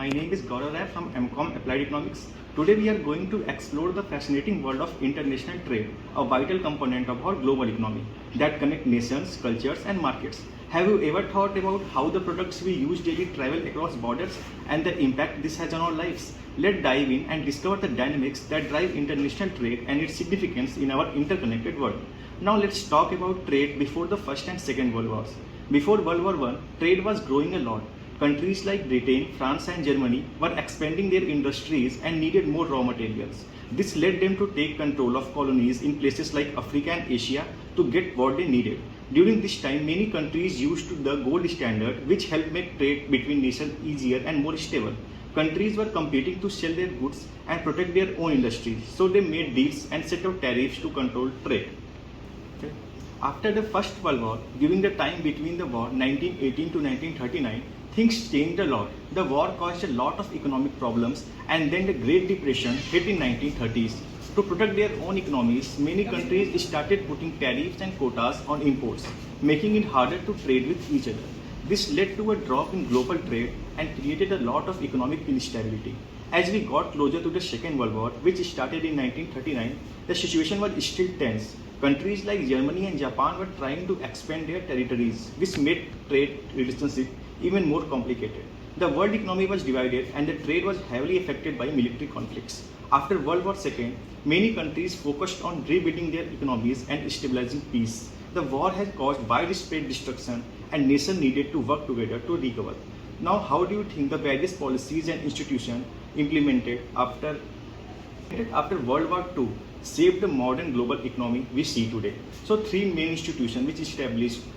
My name is Gaurav Rai from MCOM Applied Economics. Today we are going to explore the fascinating world of international trade, a vital component of our global economy that connect nations, cultures and markets. Have you ever thought about how the products we use daily travel across borders and the impact this has on our lives? Let's dive in and discover the dynamics that drive international trade and its significance in our interconnected world. Now let's talk about trade before the First and Second World Wars. Before World War I, trade was growing a lot. Countries like Britain, France and Germany were expanding their industries and needed more raw materials. This led them to take control of colonies in places like Africa and Asia to get what they needed. During this time, many countries used the gold standard, which helped make trade between nations easier and more stable. Countries were competing to sell their goods and protect their own industries, so they made deals and set out tariffs to control trade. After the First World War, during the time between the war 1918 to 1939, things changed a lot. The war caused a lot of economic problems and then the Great Depression hit in 1930s. To protect their own economies, many countries started putting tariffs and quotas on imports, making it harder to trade with each other. This led to a drop in global trade and created a lot of economic instability. As we got closer to the Second World War, which started in 1939, the situation was still tense. Countries like Germany and Japan were trying to expand their territories, which made trade relationships even more complicated. The world economy was divided and the trade was heavily affected by military conflicts. After World War II, many countries focused on rebuilding their economies and stabilizing peace. The war has caused widespread destruction and nations needed to work together to recover. Now, how do you think the various policies and institutions implemented after World War II shaped the modern global economy we see today? So three main institutions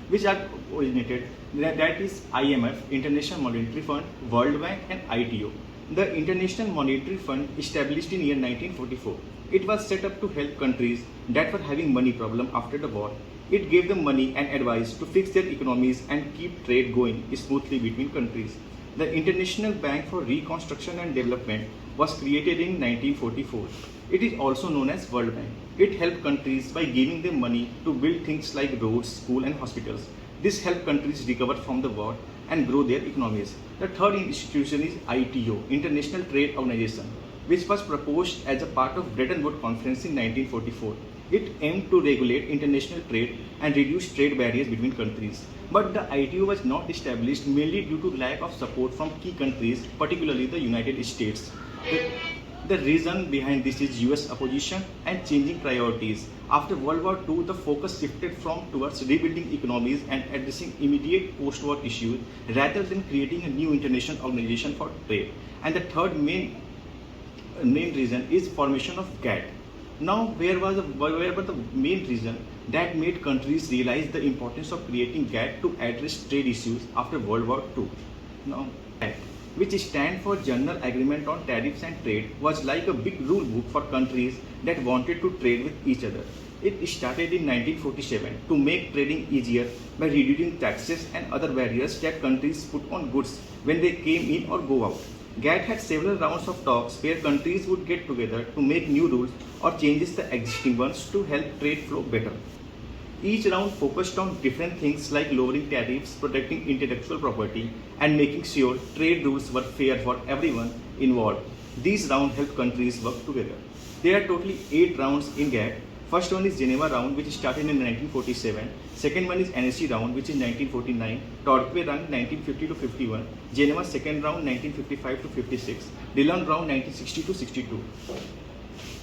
which are originated, that is IMF, International Monetary Fund, World Bank and ITO. The International Monetary Fund established in year 1944. It was set up to help countries that were having money problem after the war. It gave them money and advice to fix their economies and keep trade going smoothly between countries. The International Bank for Reconstruction and Development was created in 1944. It is also known as World Bank. It helped countries by giving them money to build things like roads, schools and hospitals. This helped countries recover from the war and grow their economies. The third institution is ITO, International Trade Organization, which was proposed as a part of Bretton Woods Conference in 1944. It aimed to regulate international trade and reduce trade barriers between countries. But the ITO was not established mainly due to lack of support from key countries, particularly the United States. The reason behind this is US opposition and changing priorities. After World War II, the focus shifted towards rebuilding economies and addressing immediate post-war issues rather than creating a new international organization for trade. And the third main reason is formation of GATT. Now, where were the main reason that made countries realize the importance of creating GATT to address trade issues after World War II? Now, GATT, which stands for General Agreement on Tariffs and Trade, was like a big rule book for countries that wanted to trade with each other. It started in 1947 to make trading easier by reducing taxes and other barriers that countries put on goods when they came in or go out. GATT had several rounds of talks where countries would get together to make new rules or changes the existing ones to help trade flow better. Each round focused on different things like lowering tariffs, protecting intellectual property, and making sure trade rules were fair for everyone involved. These rounds help countries work together. There are totally 8 rounds in GATT. First one is Geneva round, which started in 1947. Second one is NSC round, which is 1949. Torquay round 1950 to 51. Geneva second round 1955 to 56. Dillon round 1960 to 62.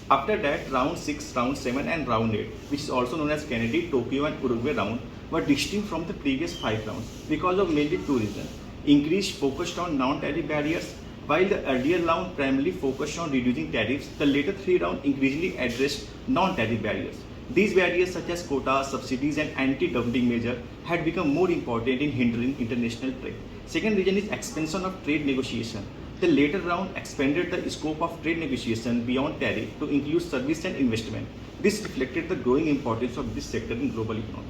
After that, round 6, round 7 and round 8, which is also known as Kennedy, Tokyo and Uruguay round, were distinct from the previous 5 rounds because of mainly 2 reasons. Increased focused on non-tariff barriers. While the earlier round primarily focused on reducing tariffs, the later 3 rounds increasingly addressed non-tariff barriers. These barriers such as quotas, subsidies and anti-dumping measures had become more important in hindering international trade. Second reason is expansion of trade negotiation. The later round expanded the scope of trade negotiation beyond tariff to include service and investment. This reflected the growing importance of this sector in global economy.